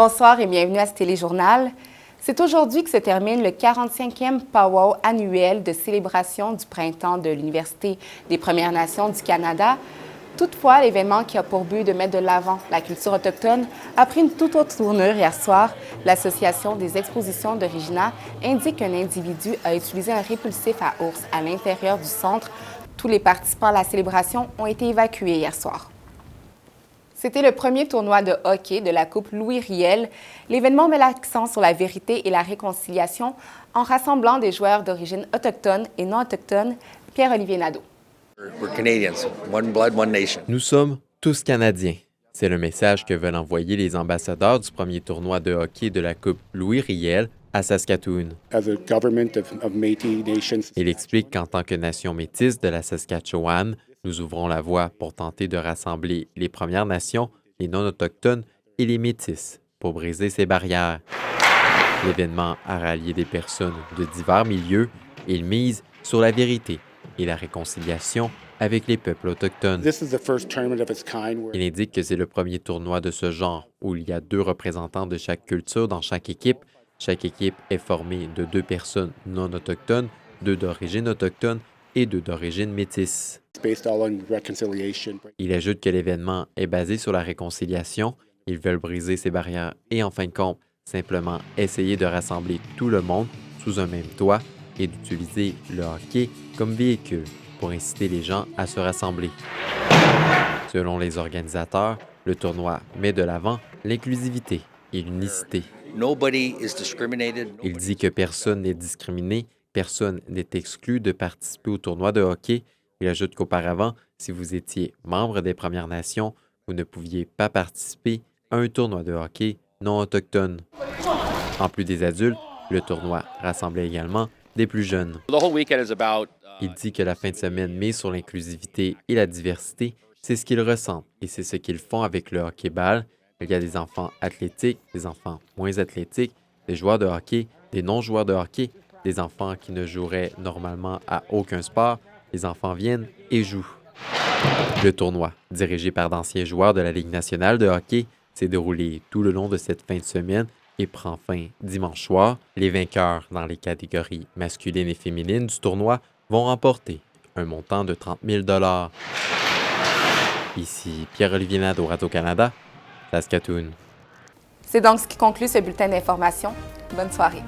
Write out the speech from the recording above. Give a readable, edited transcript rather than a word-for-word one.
Bonsoir et bienvenue à ce téléjournal. C'est aujourd'hui que se termine le 45e powwow annuel de célébration du printemps de l'Université des Premières Nations du Canada. Toutefois, l'événement qui a pour but de mettre de l'avant la culture autochtone a pris une toute autre tournure hier soir. L'Association des expositions de Regina indique qu'un individu a utilisé un répulsif à ours à l'intérieur du centre. Tous les participants à la célébration ont été évacués hier soir. C'était le premier tournoi de hockey de la Coupe Louis Riel. L'événement met l'accent sur la vérité et la réconciliation en rassemblant des joueurs d'origine autochtone et non autochtone. Pierre-Olivier Nadeau. Nous sommes tous Canadiens. C'est le message que veulent envoyer les ambassadeurs du premier tournoi de hockey de la Coupe Louis Riel à Saskatoon. Il explique qu'en tant que nation métisse de la Saskatchewan, nous ouvrons la voie pour tenter de rassembler les Premières Nations, les non-autochtones et les métis pour briser ces barrières. L'événement a rallié des personnes de divers milieux et il mise sur la vérité et la réconciliation avec les peuples autochtones. Il indique que c'est le premier tournoi de ce genre où il y a 2 représentants de chaque culture dans chaque équipe. Chaque équipe est formée de 2 personnes non autochtones, 2 d'origine autochtone et 2 d'origine métisse. Il ajoute que l'événement est basé sur la réconciliation. Ils veulent briser ces barrières et, en fin de compte, simplement essayer de rassembler tout le monde sous un même toit et d'utiliser le hockey comme véhicule pour inciter les gens à se rassembler. Selon les organisateurs, le tournoi met de l'avant l'inclusivité et l'unicité. Il dit que personne n'est discriminé, personne n'est exclu de participer au tournoi de hockey. Il ajoute qu'auparavant, si vous étiez membre des Premières Nations, vous ne pouviez pas participer à un tournoi de hockey non autochtone. En plus des adultes, le tournoi rassemblait également des plus jeunes. Il dit que la fin de semaine mise sur l'inclusivité et la diversité, c'est ce qu'ils ressentent et c'est ce qu'ils font avec le hockey-ball. Il y a des enfants athlétiques, des enfants moins athlétiques, des joueurs de hockey, des non-joueurs de hockey, des enfants qui ne joueraient normalement à aucun sport. Les enfants viennent et jouent. Le tournoi, dirigé par d'anciens joueurs de la Ligue nationale de hockey, s'est déroulé tout le long de cette fin de semaine et prend fin dimanche soir. Les vainqueurs dans les catégories masculines et féminines du tournoi vont remporter un montant de 30 000 $. Ici Pierre-Olivier Nadeau, Radio-Canada, Saskatoon. C'est donc ce qui conclut ce bulletin d'information. Bonne soirée.